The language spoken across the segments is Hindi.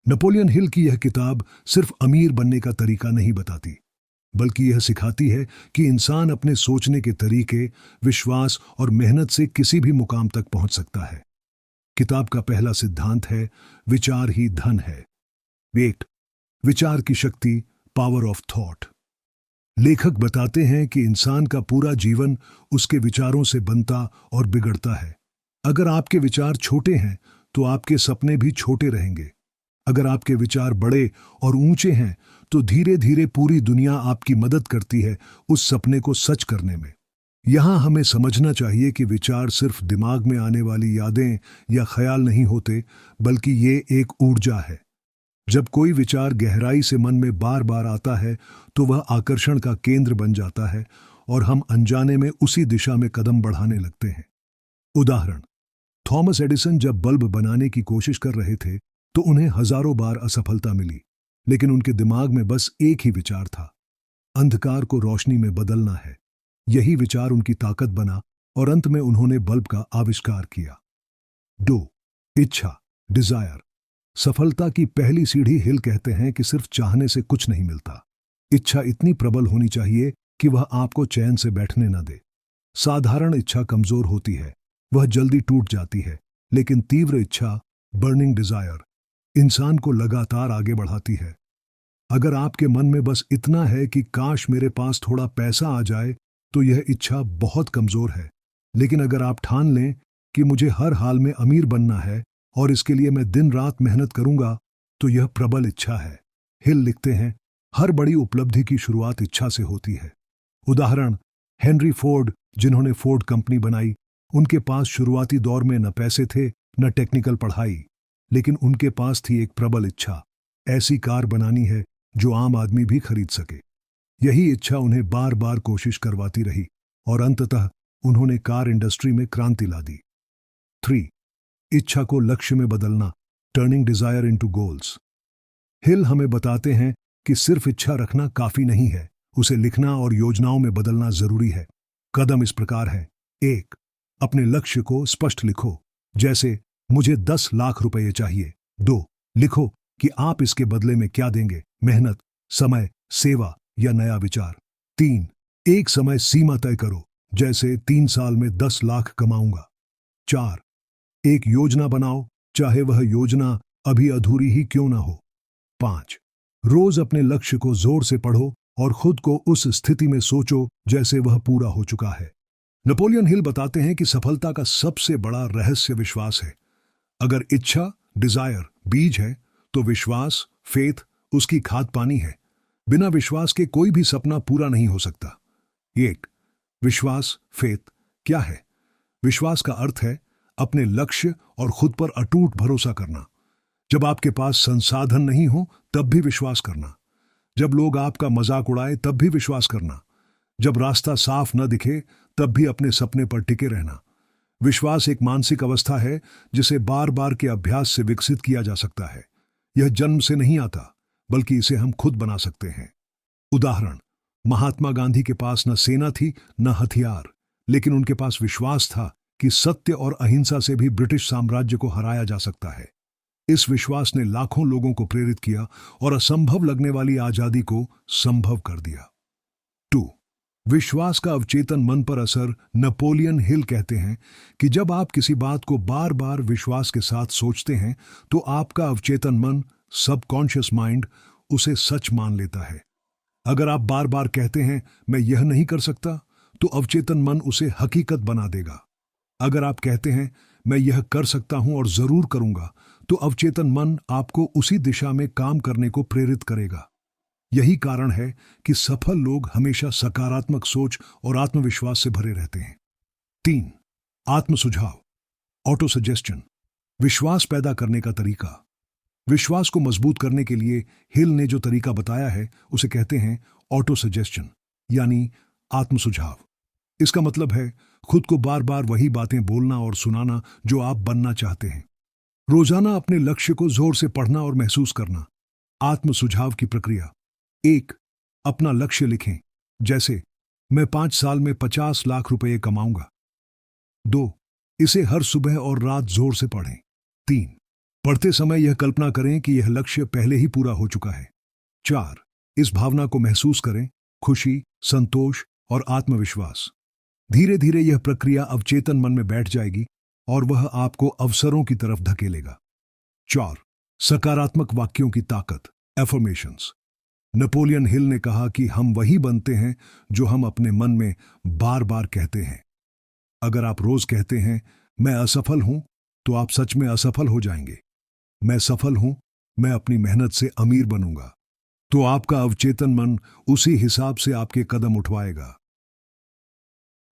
नेपोलियन हिल की यह किताब सिर्फ अमीर बनने का तरीका नहीं बताती, बल्कि यह सिखाती है कि इंसान अपने सोचने के तरीके, विश्वास और मेहनत से किसी भी मुकाम तक पहुंच सकता है। किताब का पहला सिद्धांत है, विचार ही धन है। 8 विचार की शक्ति, पावर ऑफ थॉट। लेखक बताते हैं कि इंसान का पूरा जीवन उसके विचारों से बनता और बिगड़ता है। अगर आपके विचार छोटे हैं तो आपके सपने भी छोटे रहेंगे। अगर आपके विचार बड़े और ऊंचे हैं तो धीरे धीरे पूरी दुनिया आपकी मदद करती है उस सपने को सच करने में। यहां हमें समझना चाहिए कि विचार सिर्फ दिमाग में आने वाली यादें या ख्याल नहीं होते, बल्कि ये एक ऊर्जा है। जब कोई विचार गहराई से मन में बार बार आता है तो वह आकर्षण का केंद्र बन जाता है और हम अनजाने में उसी दिशा में कदम बढ़ाने लगते हैं। उदाहरण, थॉमस एडिसन जब बल्ब बनाने की कोशिश कर रहे थे तो उन्हें हजारों बार असफलता मिली, लेकिन उनके दिमाग में बस एक ही विचार था, अंधकार को रोशनी में बदलना है। यही विचार उनकी ताकत बना और अंत में उन्होंने बल्ब का आविष्कार किया। 2 इच्छा, डिजायर। सफलता की पहली सीढ़ी हिल कहते हैं कि सिर्फ चाहने से कुछ नहीं मिलता। इच्छा इतनी प्रबल होनी चाहिए कि वह आपको चैन से बैठने न दे। साधारण इच्छा कमजोर होती है, वह जल्दी टूट जाती है, लेकिन तीव्र इच्छा, बर्निंग डिजायर, इंसान को लगातार आगे बढ़ाती है। अगर आपके मन में बस इतना है कि काश मेरे पास थोड़ा पैसा आ जाए, तो यह इच्छा बहुत कमजोर है। लेकिन अगर आप ठान लें कि मुझे हर हाल में अमीर बनना है और इसके लिए मैं दिन रात मेहनत करूंगा, तो यह प्रबल इच्छा है। हिल लिखते हैं, हर बड़ी उपलब्धि की शुरुआत इच्छा से होती है। उदाहरण, हेनरी फोर्ड, जिन्होंने फोर्ड कंपनी बनाई, उनके पास शुरुआती दौर में न पैसे थे न टेक्निकल पढ़ाई, लेकिन उनके पास थी एक प्रबल इच्छा। ऐसी कार बनानी है जो आम आदमी भी खरीद सके। यही इच्छा उन्हें बार बार कोशिश करवाती रही और अंततः उन्होंने कार इंडस्ट्री में क्रांति ला दी। 3 इच्छा को लक्ष्य में बदलना, टर्निंग डिजायर इनटू गोल्स। हिल हमें बताते हैं कि सिर्फ इच्छा रखना काफी नहीं है, उसे लिखना और योजनाओं में बदलना जरूरी है। कदम इस प्रकार है। 1 अपने लक्ष्य को स्पष्ट लिखो, जैसे मुझे 10 लाख रुपए चाहिए। 2 लिखो कि आप इसके बदले में क्या देंगे, मेहनत, समय, सेवा या नया विचार। 3 एक समय सीमा तय करो, जैसे 3 साल में 10 लाख कमाऊंगा। 4 एक योजना बनाओ, चाहे वह योजना अभी अधूरी ही क्यों ना हो। 5 रोज अपने लक्ष्य को जोर से पढ़ो और खुद को उस स्थिति में सोचो जैसे वह पूरा हो चुका है। नेपोलियन हिल बताते हैं कि सफलता का सबसे बड़ा रहस्य विश्वास है। अगर इच्छा, डिजायर बीज है, तो विश्वास, फेथ उसकी खाद पानी है। बिना विश्वास के कोई भी सपना पूरा नहीं हो सकता। 1 विश्वास, फेथ क्या है? विश्वास का अर्थ है अपने लक्ष्य और खुद पर अटूट भरोसा करना। जब आपके पास संसाधन नहीं हो तब भी विश्वास करना। जब लोग आपका मजाक उड़ाए तब भी विश्वास करना। जब रास्ता साफ न दिखे तब भी अपने सपने पर टिके रहना। विश्वास एक मानसिक अवस्था है जिसे बार बार के अभ्यास से विकसित किया जा सकता है। यह जन्म से नहीं आता, बल्कि इसे हम खुद बना सकते हैं। उदाहरण, महात्मा गांधी के पास न सेना थी न हथियार, लेकिन उनके पास विश्वास था कि सत्य और अहिंसा से भी ब्रिटिश साम्राज्य को हराया जा सकता है। इस विश्वास ने लाखों लोगों को प्रेरित किया और असंभव लगने वाली आजादी को संभव कर दिया। 2 विश्वास का अवचेतन मन पर असर। नेपोलियन हिल कहते हैं कि जब आप किसी बात को बार बार विश्वास के साथ सोचते हैं तो आपका अवचेतन मन, सबकॉन्शियस माइंड, उसे सच मान लेता है। अगर आप बार बार कहते हैं मैं यह नहीं कर सकता, तो अवचेतन मन उसे हकीकत बना देगा। अगर आप कहते हैं मैं यह कर सकता हूं और जरूर करूंगा, तो अवचेतन मन आपको उसी दिशा में काम करने को प्रेरित करेगा। यही कारण है कि सफल लोग हमेशा सकारात्मक सोच और आत्मविश्वास से भरे रहते हैं। 3 आत्म सुझाव, ऑटो सजेशन। विश्वास पैदा करने का तरीका। विश्वास को मजबूत करने के लिए हिल ने जो तरीका बताया है उसे कहते हैं ऑटो सजेशन, यानी आत्म सुझाव। इसका मतलब है खुद को बार बार वही बातें बोलना और सुनाना जो आप बनना चाहते हैं। रोजाना अपने लक्ष्य को जोर से पढ़ना और महसूस करना। आत्म सुझाव की प्रक्रिया। 1 अपना लक्ष्य लिखें, जैसे मैं 5 साल में 50 लाख रुपए कमाऊंगा। 2 इसे हर सुबह और रात जोर से पढ़ें। 3 पढ़ते समय यह कल्पना करें कि यह लक्ष्य पहले ही पूरा हो चुका है। 4. इस भावना को महसूस करें, खुशी, संतोष और आत्मविश्वास। धीरे धीरे यह प्रक्रिया अवचेतन मन में बैठ जाएगी और वह आपको अवसरों की तरफ धकेलेगा। 4. सकारात्मक वाक्यों की ताकत, एफर्मेशंस। नेपोलियन हिल ने कहा कि हम वही बनते हैं जो हम अपने मन में बार बार कहते हैं। अगर आप रोज कहते हैं, मैं असफल हूं, तो आप सच में असफल हो जाएंगे। मैं सफल हूं, मैं अपनी मेहनत से अमीर बनूंगा, तो आपका अवचेतन मन उसी हिसाब से आपके कदम उठवाएगा।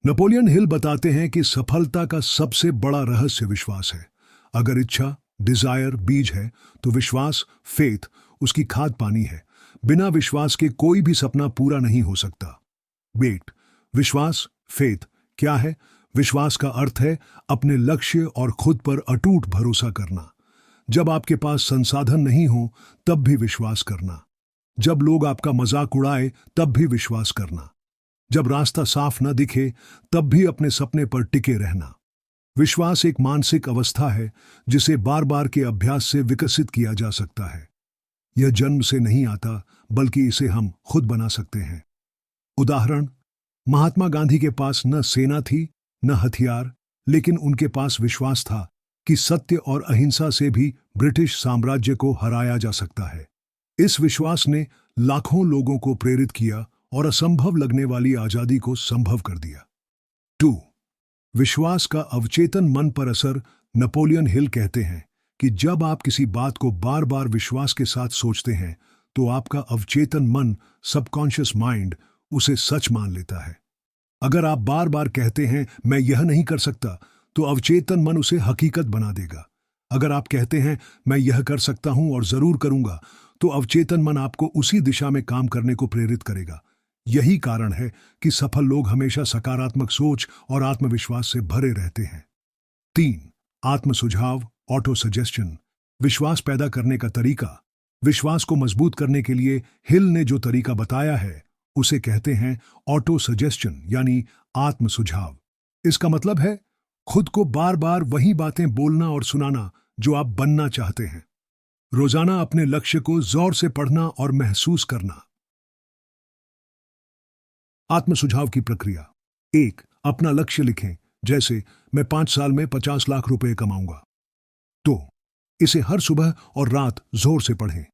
नेपोलियन हिल बताते हैं कि सफलता का सबसे बड़ा रहस्य विश्वास है। अगर इच्छा, डिजायर बीज है, तो विश्वास, फेथ, उसकी खाद पानी है। बिना विश्वास के कोई भी सपना पूरा नहीं हो सकता। वेट, विश्वास, फेथ क्या है? विश्वास का अर्थ है अपने लक्ष्य और खुद पर अटूट भरोसा करना। जब आपके पास संसाधन नहीं हो तब भी विश्वास करना। जब लोग आपका मजाक उड़ाए तब भी विश्वास करना। जब रास्ता साफ न दिखे तब भी अपने सपने पर टिके रहना। विश्वास एक मानसिक अवस्था है जिसे बार बार के अभ्यास से विकसित किया जा सकता है। यह जन्म से नहीं आता, बल्कि इसे हम खुद बना सकते हैं। उदाहरण, महात्मा गांधी के पास न सेना थी न हथियार, लेकिन उनके पास विश्वास था कि सत्य और अहिंसा से भी ब्रिटिश साम्राज्य को हराया जा सकता है। इस विश्वास ने लाखों लोगों को प्रेरित किया और असंभव लगने वाली आजादी को संभव कर दिया। 2. विश्वास का अवचेतन मन पर असर। नेपोलियन हिल कहते हैं कि जब आप किसी बात को बार बार विश्वास के साथ सोचते हैं, तो आपका अवचेतन मन, सबकॉन्शियस माइंड, उसे सच मान लेता है। अगर आप बार बार कहते हैं, मैं यह नहीं कर सकता, तो अवचेतन मन उसे हकीकत बना देगा। अगर आप कहते हैं, मैं यह कर सकता हूं और जरूर करूंगा, तो अवचेतन मन आपको उसी दिशा में काम करने को प्रेरित करेगा। यही कारण है कि सफल लोग हमेशा सकारात्मक सोच और आत्मविश्वास से भरे रहते हैं। 3. आत्म सुझाव, ऑटो सजेशन। विश्वास पैदा करने का तरीका। विश्वास को मजबूत करने के लिए हिल ने जो तरीका बताया है उसे कहते हैं ऑटो सजेशन, यानी आत्म सुझाव। इसका मतलब है खुद को बार बार वही बातें बोलना और सुनाना जो आप बनना चाहते हैं। रोजाना अपने लक्ष्य को जोर से पढ़ना और महसूस करना। आत्म सुझाव की प्रक्रिया। 1. अपना लक्ष्य लिखें, जैसे मैं 5 साल में 50 लाख रुपए कमाऊंगा। 2. इसे हर सुबह और रात जोर से पढ़ें।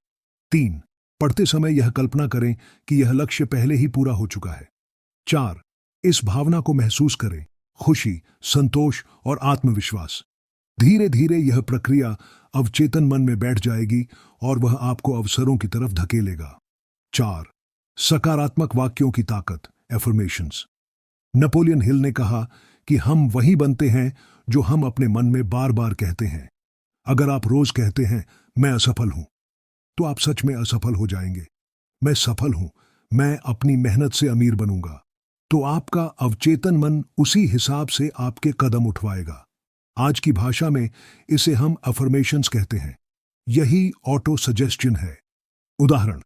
3. पढ़ते समय यह कल्पना करें कि यह लक्ष्य पहले ही पूरा हो चुका है। 4. इस भावना को महसूस करें, खुशी, संतोष और आत्मविश्वास। धीरे धीरे यह प्रक्रिया अवचेतन मन में बैठ जाएगी और वह आपको अवसरों की तरफ धकेलेगा। 4. सकारात्मक वाक्यों की ताकत, एफर्मेशंस। नेपोलियन हिल ने कहा कि हम वही बनते हैं जो हम अपने मन में बार बार कहते हैं। अगर आप रोज कहते हैं, मैं असफल हूं, तो आप सच में असफल हो जाएंगे। मैं सफल हूं, मैं अपनी मेहनत से अमीर बनूंगा, तो आपका अवचेतन मन उसी हिसाब से आपके कदम उठवाएगा। आज की भाषा में इसे हम अफर्मेशंस कहते हैं। यही ऑटो सजेस्शन है। उदाहरण,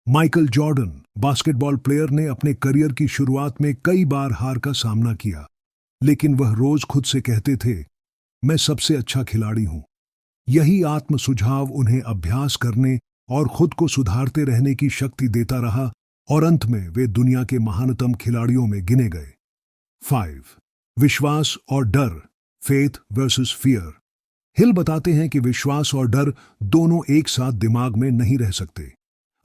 माइकल जॉर्डन बास्केटबॉल प्लेयर ने अपने करियर की शुरुआत में कई बार हार का सामना किया, लेकिन वह रोज खुद से कहते थे, मैं सबसे अच्छा खिलाड़ी हूं। यही आत्म सुझाव उन्हें अभ्यास करने और खुद को सुधारते रहने की शक्ति देता रहा और अंत में वे दुनिया के महानतम खिलाड़ियों में गिने गए। 5. विश्वास और डर, फेथ वर्सेस फियर। हिल बताते हैं कि विश्वास और डर दोनों एक साथ दिमाग में नहीं रह सकते।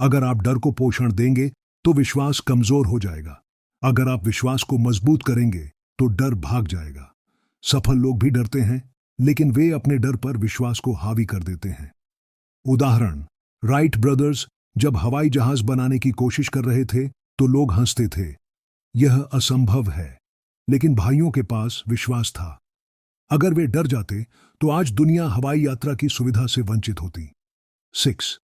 अगर आप डर को पोषण देंगे तो विश्वास कमजोर हो जाएगा। अगर आप विश्वास को मजबूत करेंगे तो डर भाग जाएगा। सफल लोग भी डरते हैं, लेकिन वे अपने डर पर विश्वास को हावी कर देते हैं। उदाहरण, राइट ब्रदर्स जब हवाई जहाज बनाने की कोशिश कर रहे थे तो लोग हंसते थे, यह असंभव है, लेकिन भाइयों के पास विश्वास था। अगर वे डर जाते तो आज दुनिया हवाई यात्रा की सुविधा से वंचित होती। 6.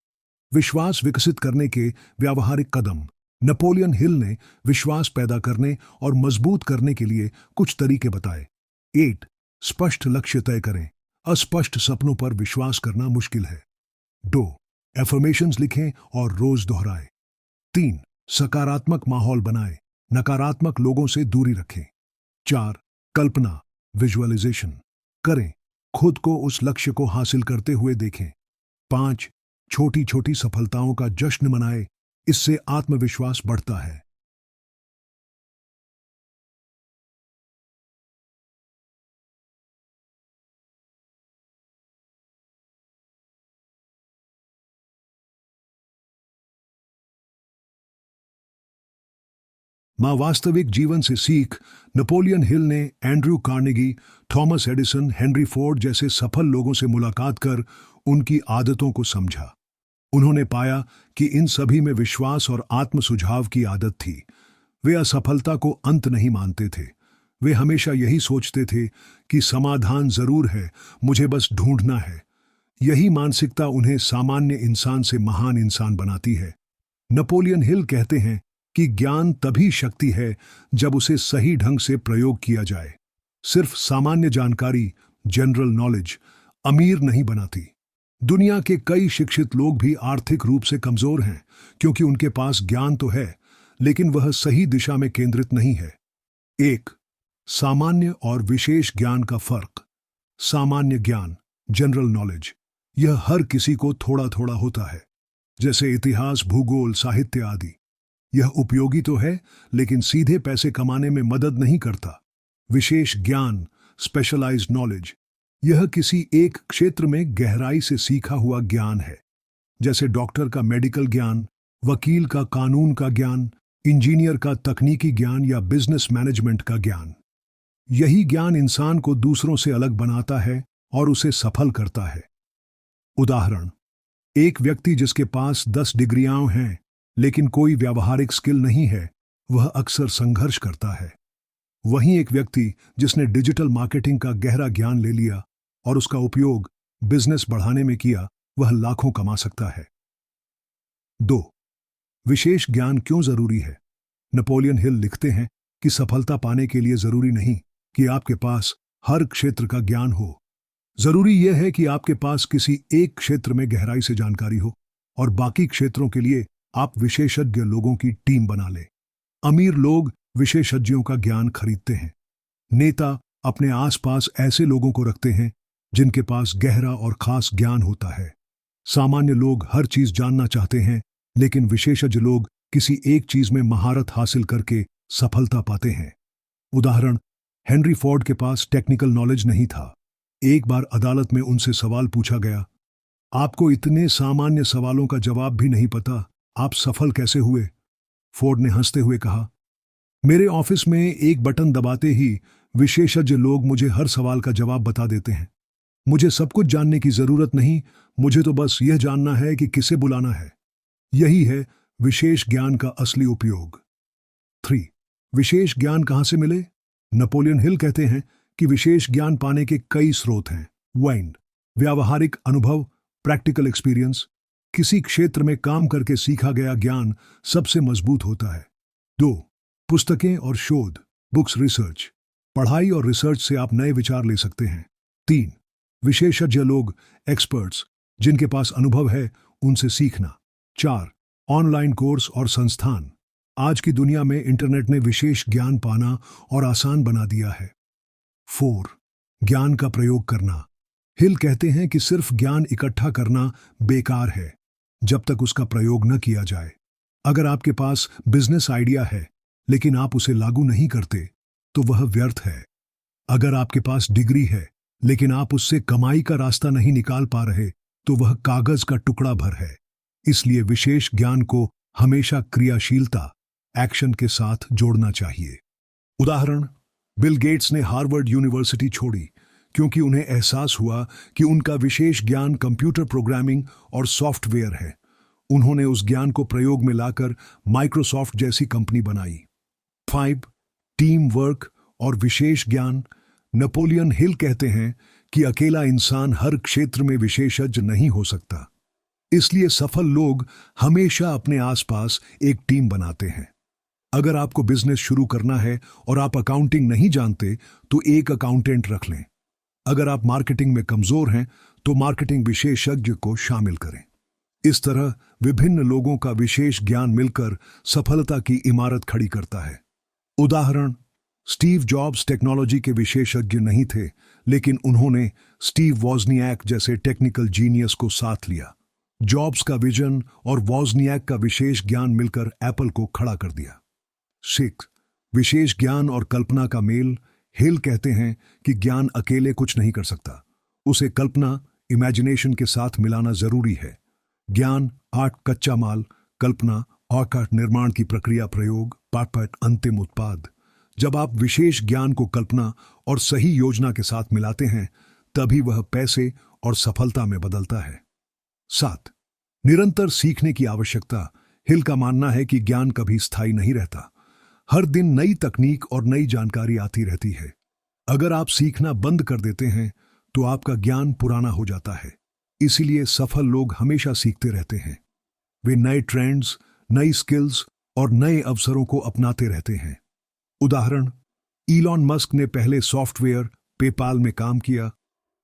विश्वास विकसित करने के व्यावहारिक कदम। नेपोलियन हिल ने विश्वास पैदा करने और मजबूत करने के लिए कुछ तरीके बताए। 8. स्पष्ट लक्ष्य तय करें, अस्पष्ट सपनों पर विश्वास करना मुश्किल है। 2. एफर्मेशंस लिखें और रोज दोहराएं। 3. सकारात्मक माहौल बनाएं, नकारात्मक लोगों से दूरी रखें। 4. कल्पना, विजुअलाइजेशन करें, खुद को उस लक्ष्य को हासिल करते हुए देखें। 5. छोटी छोटी सफलताओं का जश्न मनाए, इससे आत्मविश्वास बढ़ता है। मां वास्तविक जीवन से सीख। नेपोलियन हिल ने Andrew Carnegie, Thomas Edison, Henry Ford जैसे सफल लोगों से मुलाकात कर उनकी आदतों को समझा। उन्होंने पाया कि इन सभी में विश्वास और आत्म सुझाव की आदत थी। वे असफलता को अंत नहीं मानते थे। वे हमेशा यही सोचते थे कि समाधान जरूर है, मुझे बस ढूंढना है। यही मानसिकता उन्हें सामान्य इंसान से महान इंसान बनाती है। नेपोलियन हिल कहते हैं कि ज्ञान तभी शक्ति है जब उसे सही ढंग से प्रयोग किया जाए। सिर्फ सामान्य जानकारी, जनरल नॉलेज, अमीर नहीं बनाती। दुनिया के कई शिक्षित लोग भी आर्थिक रूप से कमजोर हैं, क्योंकि उनके पास ज्ञान तो है, लेकिन वह सही दिशा में केंद्रित नहीं है। 1. सामान्य और विशेष ज्ञान का फर्क। सामान्य ज्ञान, जनरल नॉलेज, यह हर किसी को थोड़ा थोड़ा होता है, जैसे इतिहास, भूगोल, साहित्य आदि। यह उपयोगी तो है, लेकिन सीधे पैसे कमाने में मदद नहीं करता। विशेष ज्ञान, स्पेशलाइज्ड नॉलेज, यह किसी एक क्षेत्र में गहराई से सीखा हुआ ज्ञान है, जैसे डॉक्टर का मेडिकल ज्ञान, वकील का कानून का ज्ञान, इंजीनियर का तकनीकी ज्ञान या बिजनेस मैनेजमेंट का ज्ञान। यही ज्ञान इंसान को दूसरों से अलग बनाता है और उसे सफल करता है। उदाहरण: एक व्यक्ति जिसके पास 10 डिग्रियां हैं लेकिन कोई व्यावहारिक स्किल नहीं है, वह अक्सर संघर्ष करता है। वहीं एक व्यक्ति जिसने डिजिटल मार्केटिंग का गहरा ज्ञान ले लिया और उसका उपयोग बिजनेस बढ़ाने में किया, वह लाखों कमा सकता है। 2. विशेष ज्ञान क्यों जरूरी है? नेपोलियन हिल लिखते हैं कि सफलता पाने के लिए जरूरी नहीं कि आपके पास हर क्षेत्र का ज्ञान हो। जरूरी यह है कि आपके पास किसी एक क्षेत्र में गहराई से जानकारी हो और बाकी क्षेत्रों के लिए आप विशेषज्ञ लोगों की टीम बना लें। अमीर लोग विशेषज्ञों का ज्ञान खरीदते हैं। नेता अपने आसपास ऐसे लोगों को रखते हैं जिनके पास गहरा और खास ज्ञान होता है। सामान्य लोग हर चीज जानना चाहते हैं, लेकिन विशेषज्ञ लोग किसी एक चीज में महारत हासिल करके सफलता पाते हैं। उदाहरण: हेनरी फोर्ड के पास टेक्निकल नॉलेज नहीं था। एक बार अदालत में उनसे सवाल पूछा गया, आपको इतने सामान्य सवालों का जवाब भी नहीं पता, आप सफल कैसे हुए? फोर्ड ने हंसते हुए कहा, मेरे ऑफिस में एक बटन दबाते ही विशेषज्ञ लोग मुझे हर सवाल का जवाब बता देते हैं। मुझे सब कुछ जानने की जरूरत नहीं, मुझे तो बस यह जानना है कि किसे बुलाना है। यही है विशेष ज्ञान का असली उपयोग। 3. विशेष ज्ञान कहां से मिले? नेपोलियन हिल कहते हैं कि विशेष ज्ञान पाने के कई स्रोत हैं। 1. व्यावहारिक अनुभव, प्रैक्टिकल एक्सपीरियंस, किसी क्षेत्र में काम करके सीखा गया ज्ञान सबसे मजबूत होता है। 2. पुस्तकें और शोध, बुक्स, रिसर्च, पढ़ाई और रिसर्च से आप नए विचार ले सकते हैं। 3. विशेषज्ञ लोग, एक्सपर्ट्स, जिनके पास अनुभव है, उनसे सीखना। 4. ऑनलाइन कोर्स और संस्थान, आज की दुनिया में इंटरनेट ने विशेष ज्ञान पाना और आसान बना दिया है। 4. ज्ञान का प्रयोग करना, हिल कहते हैं कि सिर्फ ज्ञान इकट्ठा करना बेकार है जब तक उसका प्रयोग न किया जाए। अगर आपके पास बिजनेस आइडिया है लेकिन आप उसे लागू नहीं करते तो वह व्यर्थ है। अगर आपके पास डिग्री है लेकिन आप उससे कमाई का रास्ता नहीं निकाल पा रहे तो वह कागज का टुकड़ा भर है। इसलिए विशेष ज्ञान को हमेशा क्रियाशीलता, एक्शन के साथ जोड़ना चाहिए। उदाहरण: बिल गेट्स ने हार्वर्ड यूनिवर्सिटी छोड़ी क्योंकि उन्हें एहसास हुआ कि उनका विशेष ज्ञान कंप्यूटर प्रोग्रामिंग और सॉफ्टवेयर है। उन्होंने उस ज्ञान को प्रयोग में लाकर माइक्रोसॉफ्ट जैसी कंपनी बनाई। 5. टीम वर्क और विशेष ज्ञान, नेपोलियन हिल कहते हैं कि अकेला इंसान हर क्षेत्र में विशेषज्ञ नहीं हो सकता। इसलिए सफल लोग हमेशा अपने आसपास एक टीम बनाते हैं। अगर आपको बिजनेस शुरू करना है और आप अकाउंटिंग नहीं जानते तो एक अकाउंटेंट रख लें। अगर आप मार्केटिंग में कमजोर हैं तो मार्केटिंग विशेषज्ञ को शामिल करें। इस तरह विभिन्न लोगों का विशेष ज्ञान मिलकर सफलता की इमारत खड़ी करता है। उदाहरण: स्टीव जॉब्स टेक्नोलॉजी के विशेषज्ञ नहीं थे, लेकिन उन्होंने स्टीव वॉजनियाक जैसे टेक्निकल जीनियस को साथ लिया। जॉब्स का विजन और वॉजनियाक का विशेष ज्ञान मिलकर एप्पल को खड़ा कर दिया। 6. विशेष ज्ञान और कल्पना का मेल। हिल कहते हैं कि ज्ञान अकेले कुछ नहीं कर सकता, उसे कल्पना इमेजिनेशन के साथ मिलाना जरूरी है। ज्ञान आर्ट कच्चा माल, कल्पना आर्ट निर्माण की प्रक्रिया, प्रयोग पाठ अंतिम उत्पाद। जब आप विशेष ज्ञान को कल्पना और सही योजना के साथ मिलाते हैं, तभी वह पैसे और सफलता में बदलता है। 7. निरंतर सीखने की आवश्यकता। हिल का मानना है कि ज्ञान कभी स्थायी नहीं रहता, हर दिन नई तकनीक और नई जानकारी आती रहती है। अगर आप सीखना बंद कर देते हैं तो आपका ज्ञान पुराना हो जाता है। इसीलिए सफल लोग हमेशा सीखते रहते हैं। वे नए ट्रेंड्स, नई स्किल्स और नए अवसरों को अपनाते रहते हैं। उदाहरण, इलॉन मस्क ने पहले सॉफ्टवेयर पेपाल में काम किया,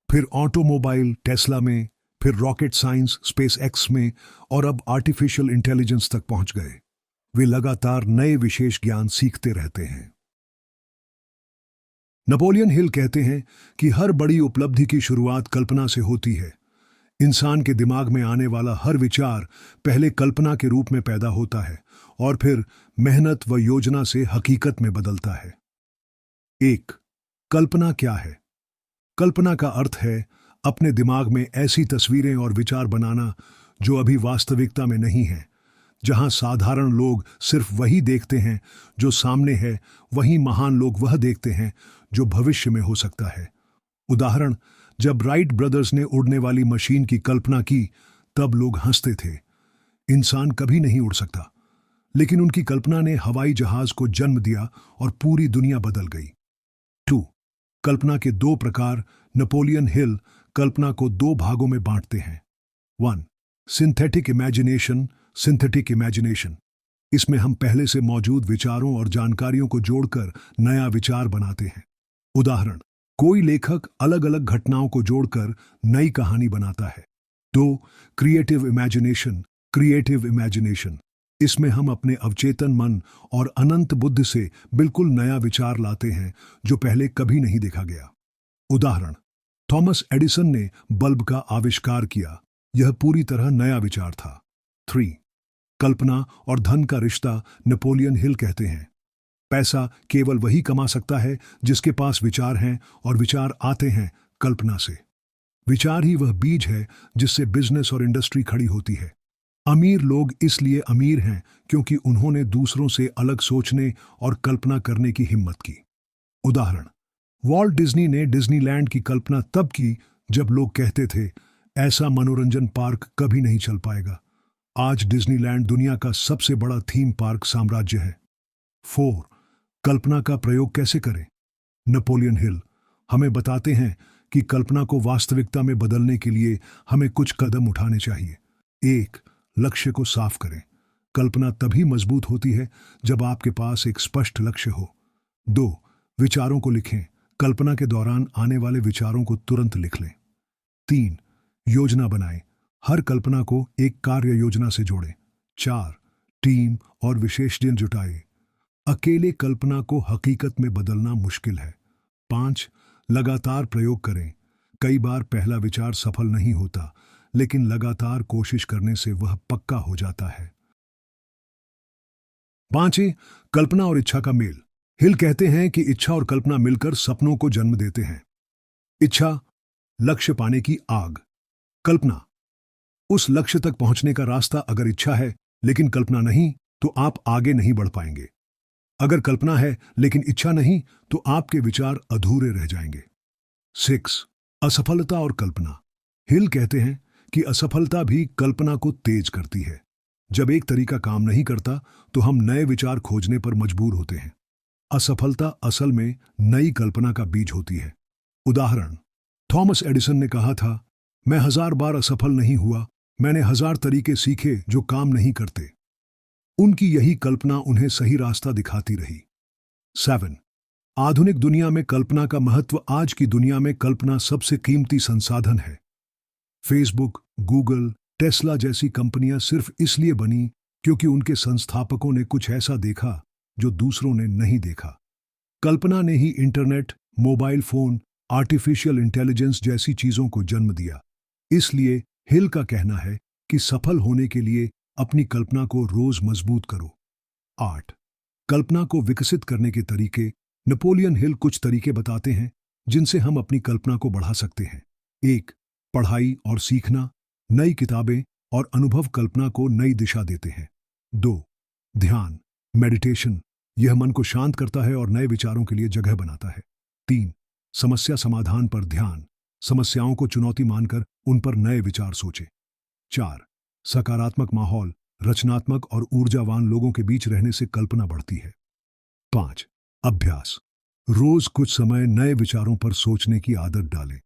फिर ऑटोमोबाइल टेस्ला में, फिर रॉकेट साइंस स्पेस एक्स में और अब आर्टिफिशियल इंटेलिजेंस तक पहुंच गए। वे लगातार नए विशेष ज्ञान सीखते रहते हैं। नेपोलियन हिल कहते हैं कि हर बड़ी उपलब्धि की शुरुआत कल्पना से होती है। इंसान के दिमाग में आने वाला हर विचार पहले कल्पना के रूप में पैदा होता है और फिर मेहनत व योजना से हकीकत में बदलता है। 1. कल्पना क्या है? कल्पना का अर्थ है अपने दिमाग में ऐसी तस्वीरें और विचार बनाना जो अभी वास्तविकता में नहीं है। जहां साधारण लोग सिर्फ वही देखते हैं जो सामने है, वहीं महान लोग वह देखते हैं जो भविष्य में हो सकता है। उदाहरण, जब राइट ब्रदर्स ने उड़ने वाली मशीन की कल्पना की, तब लोग हंसते थे। इंसान कभी नहीं उड़ सकता, लेकिन उनकी कल्पना ने हवाई जहाज को जन्म दिया और पूरी दुनिया बदल गई। 2. कल्पना के 2 प्रकार। नेपोलियन हिल कल्पना को 2 भागों में बांटते हैं। 1. Synthetic imagination. सिंथेटिक इमेजिनेशन, इसमें हम पहले से मौजूद विचारों और जानकारियों को जोड़कर नया विचार बनाते हैं। उदाहरण, कोई लेखक अलग अलग घटनाओं को जोड़कर नई कहानी बनाता है। 2. Creative imagination. क्रिएटिव इमेजिनेशन, इसमें हम अपने अवचेतन मन और अनंत बुद्धि से बिल्कुल नया विचार लाते हैं जो पहले कभी नहीं देखा गया। उदाहरण, थॉमस एडिसन ने बल्ब का आविष्कार किया, यह पूरी तरह नया विचार था। 3. कल्पना और धन का रिश्ता। नेपोलियन हिल कहते हैं, पैसा केवल वही कमा सकता है जिसके पास विचार हैं और विचार आते हैं कल्पना से। विचार ही वह बीज है जिससे बिजनेस और इंडस्ट्री खड़ी होती है। अमीर लोग इसलिए अमीर हैं क्योंकि उन्होंने दूसरों से अलग सोचने और कल्पना करने की हिम्मत की। उदाहरण, वॉल्ट डिज्नी ने डिज्नीलैंड की कल्पना तब की जब लोग कहते थे ऐसा मनोरंजन पार्क कभी नहीं चल पाएगा। आज डिज्नीलैंड दुनिया का सबसे बड़ा थीम पार्क साम्राज्य है। 4. कल्पना का प्रयोग कैसे करें? नेपोलियन हिल हमें बताते हैं कि कल्पना को वास्तविकता में बदलने के लिए हमें कुछ कदम उठाने चाहिए। 1. लक्ष्य को साफ करें। कल्पना तभी मजबूत होती है जब आपके पास एक स्पष्ट लक्ष्य हो। 2. विचारों को लिखें। कल्पना के दौरान आने वाले विचारों को तुरंत लिख लें। 3. योजना बनाएं। हर कल्पना को एक कार्य योजना से जोड़ें। 4. टीम और विशेषज्ञ जुटाएं। अकेले कल्पना को हकीकत में बदलना मुश्किल है। 5. लगातार प्रयोग करें। कई बार पहला विचार सफल नहीं होता, लेकिन लगातार कोशिश करने से वह पक्का हो जाता है। 5. कल्पना और इच्छा का मेल। हिल कहते हैं कि इच्छा और कल्पना मिलकर सपनों को जन्म देते हैं। इच्छा, लक्ष्य पाने की आग। कल्पना, उस लक्ष्य तक पहुंचने का रास्ता। अगर इच्छा है लेकिन कल्पना नहीं तो आप आगे नहीं बढ़ पाएंगे। अगर कल्पना है लेकिन इच्छा नहीं तो आपके विचार अधूरे रह जाएंगे। 6. असफलता और कल्पना। हिल कहते हैं कि असफलता भी कल्पना को तेज करती है। जब एक तरीका काम नहीं करता तो हम नए विचार खोजने पर मजबूर होते हैं। असफलता असल में नई कल्पना का बीज होती है। उदाहरण, थॉमस एडिसन ने कहा था, मैं 1000 बार असफल नहीं हुआ, मैंने 1000 तरीके सीखे जो काम नहीं करते। उनकी यही कल्पना उन्हें सही रास्ता दिखाती रही। 7. आधुनिक दुनिया में कल्पना का महत्व। आज की दुनिया में कल्पना सबसे कीमती संसाधन है। फेसबुक, गूगल, टेस्ला जैसी कंपनियां सिर्फ इसलिए बनी क्योंकि उनके संस्थापकों ने कुछ ऐसा देखा जो दूसरों ने नहीं देखा। कल्पना ने ही internet, mobile phone, artificial intelligence जैसी चीजों को जन्म दिया। इसलिए हिल का कहना है कि सफल होने के लिए अपनी कल्पना को रोज मजबूत करो। 8. कल्पना को विकसित करने के तरीके। नेपोलियन हिल कुछ तरीके बताते हैं जिनसे हम अपनी कल्पना को बढ़ा सकते हैं। 1. पढ़ाई और सीखना। नई किताबें और अनुभव कल्पना को नई दिशा देते हैं। 2. ध्यान, मेडिटेशन। यह मन को शांत करता है और नए विचारों के लिए जगह बनाता है। 3. समस्या समाधान पर ध्यान। समस्याओं को चुनौती मानकर उन पर नए विचार सोचें। 4. सकारात्मक माहौल। रचनात्मक और ऊर्जावान लोगों के बीच रहने से कल्पना बढ़ती है। 5. अभ्यास। रोज कुछ समय नए विचारों पर सोचने की आदत डालें।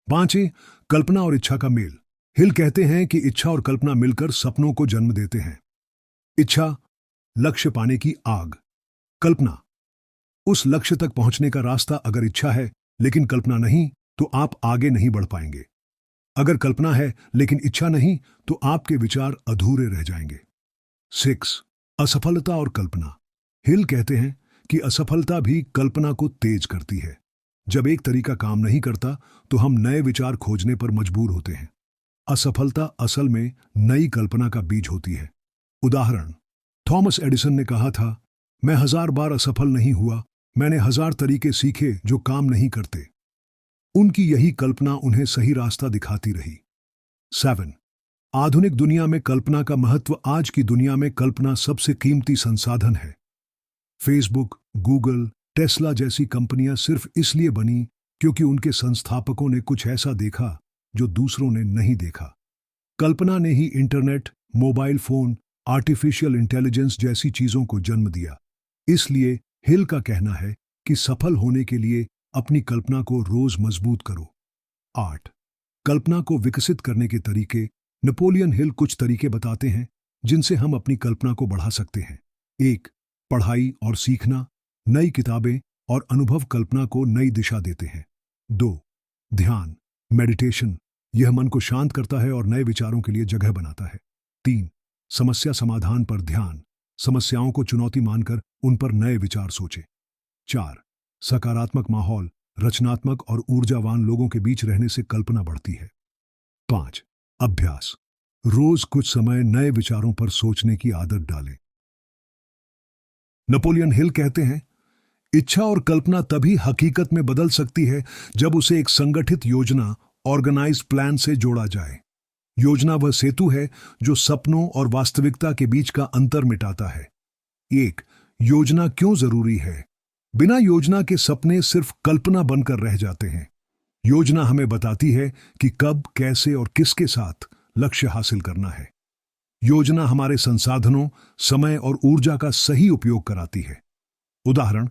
5. कल्पना और इच्छा का मेल। हिल कहते हैं कि इच्छा और कल्पना मिलकर सपनों को जन्म देते हैं। इच्छा, लक्ष्य पाने की आग। कल्पना, उस लक्ष्य तक पहुंचने का रास्ता। अगर इच्छा है लेकिन कल्पना नहीं तो आप आगे नहीं बढ़ पाएंगे। अगर कल्पना है लेकिन इच्छा नहीं तो आपके विचार अधूरे रह जाएंगे। 6. असफलता और कल्पना। हिल कहते हैं कि असफलता भी कल्पना को तेज करती है। जब एक तरीका काम नहीं करता तो हम नए विचार खोजने पर मजबूर होते हैं। असफलता असल में नई कल्पना का बीज होती है। उदाहरण, थॉमस एडिसन ने कहा था, मैं 1000 बार असफल नहीं हुआ, मैंने 1000 तरीके सीखे जो काम नहीं करते। उनकी यही कल्पना उन्हें सही रास्ता दिखाती रही। 7. आधुनिक दुनिया में कल्पना का महत्व। आज की दुनिया में कल्पना सबसे कीमती संसाधन है। फेसबुक, गूगल, टेस्ला जैसी कंपनियां सिर्फ इसलिए बनी क्योंकि उनके संस्थापकों ने कुछ ऐसा देखा जो दूसरों ने नहीं देखा। कल्पना ने ही internet, mobile phone, artificial intelligence जैसी चीजों को जन्म दिया। इसलिए हिल का कहना है कि सफल होने के लिए अपनी कल्पना को रोज मजबूत करो। 8. कल्पना को विकसित करने के तरीके। नेपोलियन हिल कुछ तरीके बताते हैं जिनसे हम अपनी कल्पना को बढ़ा सकते हैं। 1. पढ़ाई और सीखना। नई किताबें और अनुभव कल्पना को नई दिशा देते हैं। 2. ध्यान, मेडिटेशन। यह मन को शांत करता है और नए विचारों के लिए जगह बनाता है। 3. समस्या समाधान पर ध्यान। समस्याओं को चुनौती मानकर उन पर नए विचार सोचें। 4. सकारात्मक माहौल। रचनात्मक और ऊर्जावान लोगों के बीच रहने से कल्पना बढ़ती है। 5. अभ्यास। रोज कुछ समय नए विचारों पर सोचने की आदत डालें। नेपोलियन हिल कहते हैं, इच्छा और कल्पना तभी हकीकत में बदल सकती है जब उसे एक संगठित योजना, ऑर्गेनाइज्ड प्लान से जोड़ा जाए। योजना वह सेतु है जो सपनों और वास्तविकता के बीच का अंतर मिटाता है। 1. योजना क्यों जरूरी है? बिना योजना के सपने सिर्फ कल्पना बनकर रह जाते हैं। योजना हमें बताती है कि कब, कैसे और किसके साथ लक्ष्य हासिल करना है। योजना हमारे संसाधनों, समय और ऊर्जा का सही उपयोग कराती है। उदाहरण,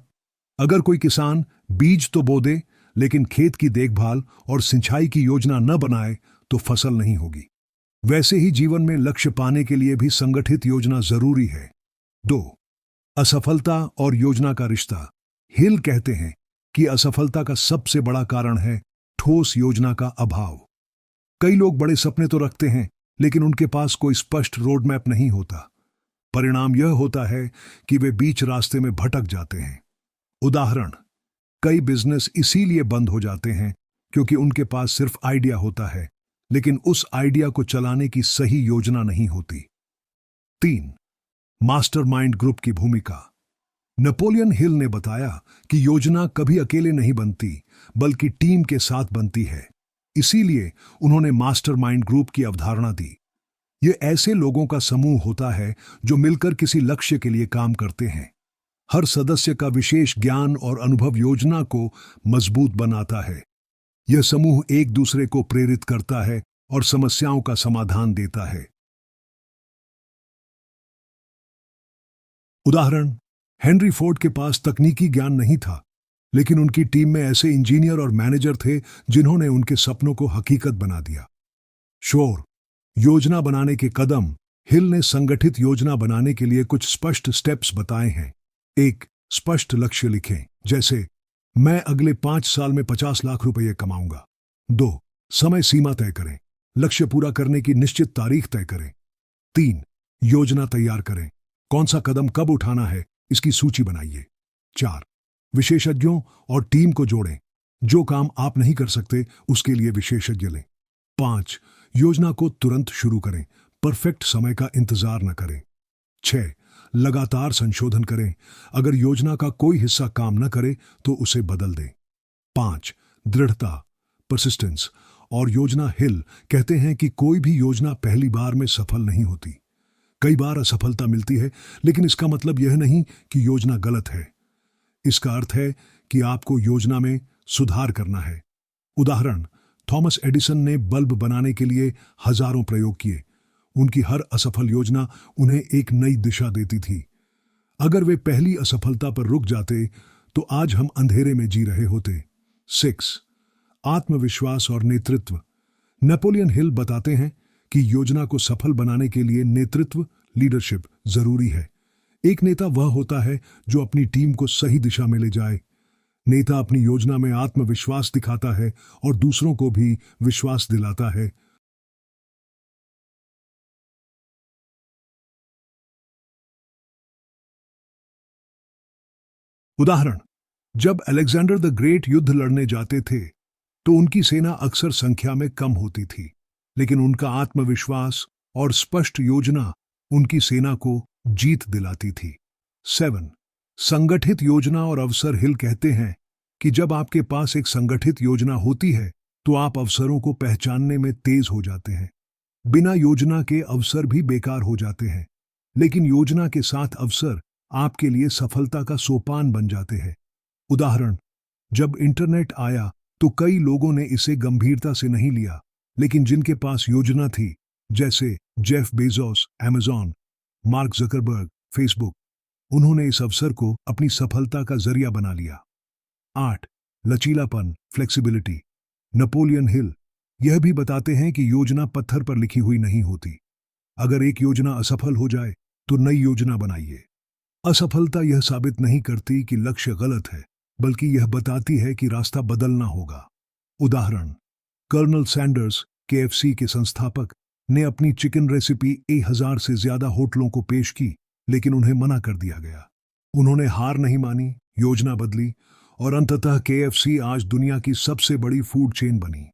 अगर कोई किसान बीज तो बो दे लेकिन खेत की देखभाल और सिंचाई की योजना न बनाए तो फसल नहीं होगी। वैसे ही जीवन में लक्ष्य पाने के लिए भी संगठित योजना जरूरी है। 2. असफलता और योजना का रिश्ता। हिल कहते हैं कि असफलता का सबसे बड़ा कारण है ठोस योजना का अभाव। कई लोग बड़े सपने तो रखते हैं लेकिन उनके पास कोई स्पष्ट रोड मैप नहीं होता। परिणाम यह होता है कि वे बीच रास्ते में भटक जाते हैं। उदाहरण, कई बिजनेस इसीलिए बंद हो जाते हैं क्योंकि उनके पास सिर्फ आइडिया होता है लेकिन उस आइडिया को चलाने की सही योजना नहीं होती। 3. मास्टरमाइंड ग्रुप की भूमिका। नेपोलियन हिल ने बताया कि योजना कभी अकेले नहीं बनती बल्कि टीम के साथ बनती है। इसीलिए उन्होंने मास्टरमाइंड ग्रुप की अवधारणा दी। ये ऐसे लोगों का समूह होता है जो मिलकर किसी लक्ष्य के लिए काम करते हैं। हर सदस्य का विशेष ज्ञान और अनुभव योजना को मजबूत बनाता है। यह समूह एक दूसरे को प्रेरित करता है और समस्याओं का समाधान देता है। उदाहरण, हेनरी फोर्ड के पास तकनीकी ज्ञान नहीं था लेकिन उनकी टीम में ऐसे इंजीनियर और मैनेजर थे जिन्होंने उनके सपनों को हकीकत बना दिया। शोर, योजना बनाने के कदम। हिल ने संगठित योजना बनाने के लिए कुछ स्पष्ट स्टेप्स बताए हैं। 1. स्पष्ट लक्ष्य लिखें, जैसे मैं अगले 5 साल में 50 लाख रुपये कमाऊंगा। 2. समय सीमा तय करें, लक्ष्य पूरा करने की निश्चित तारीख तय करें। 3. योजना तैयार करें, कौन सा कदम कब उठाना है इसकी सूची बनाइए। 4. विशेषज्ञों और टीम को जोड़ें। जो काम आप नहीं कर सकते उसके लिए विशेषज्ञ लें। 5. योजना को तुरंत शुरू करें, परफेक्ट समय का इंतजार न करें। 6. लगातार संशोधन करें, अगर योजना का कोई हिस्सा काम न करे तो उसे बदल दें। 5. दृढ़ता, परसिस्टेंस और योजना हिल कहते हैं कि कोई भी योजना पहली बार में सफल नहीं होती। कई बार असफलता मिलती है, लेकिन इसका मतलब यह नहीं कि योजना गलत है। इसका अर्थ है कि आपको योजना में सुधार करना है। उदाहरण, थॉमस एडिसन ने बल्ब बनाने के लिए हजारों प्रयोग किए। उनकी हर असफल योजना उन्हें एक नई दिशा देती थी। अगर वे पहली असफलता पर रुक जाते तो आज हम अंधेरे में जी रहे होते। 6. आत्मविश्वास और नेतृत्व। नेपोलियन हिल बताते हैं कि योजना को सफल बनाने के लिए नेतृत्व, लीडरशिप जरूरी है। एक नेता वह होता है जो अपनी टीम को सही दिशा में ले जाए। नेता अपनी योजना में आत्मविश्वास दिखाता है और दूसरों को भी विश्वास दिलाता है। उदाहरण, जब अलेक्जेंडर द ग्रेट युद्ध लड़ने जाते थे तो उनकी सेना अक्सर संख्या में कम होती थी, लेकिन उनका आत्मविश्वास और स्पष्ट योजना उनकी सेना को जीत दिलाती थी। 7. संगठित योजना और अवसर। हिल कहते हैं कि जब आपके पास एक संगठित योजना होती है तो आप अवसरों को पहचानने में तेज हो जाते हैं। बिना योजना के अवसर भी बेकार हो जाते हैं, लेकिन योजना के साथ अवसर आपके लिए सफलता का सोपान बन जाते हैं। उदाहरण, जब इंटरनेट आया तो कई लोगों ने इसे गंभीरता से नहीं लिया, लेकिन जिनके पास योजना थी, जैसे Jeff Bezos Amazon, mark Zuckerberg Facebook, उन्होंने इस अवसर को अपनी सफलता का जरिया बना लिया। 8. लचीलापन, फ्लेक्सिबिलिटी। नेपोलियन हिल यह भी बताते हैं कि योजना पत्थर पर लिखी हुई नहीं होती। अगर एक योजना असफल हो जाए तो नई योजना बनाइए। असफलता यह साबित नहीं करती कि लक्ष्य गलत है, बल्कि यह बताती है कि रास्ता बदलना होगा। उदाहरण, कर्नल सैंडर्स केएफसी के संस्थापक ने अपनी चिकन रेसिपी 1000 से ज्यादा होटलों को पेश की, लेकिन उन्हें मना कर दिया गया। उन्होंने हार नहीं मानी, योजना बदली और अंततः केएफसी आज दुनिया की सबसे बड़ी फूड चेन बनी।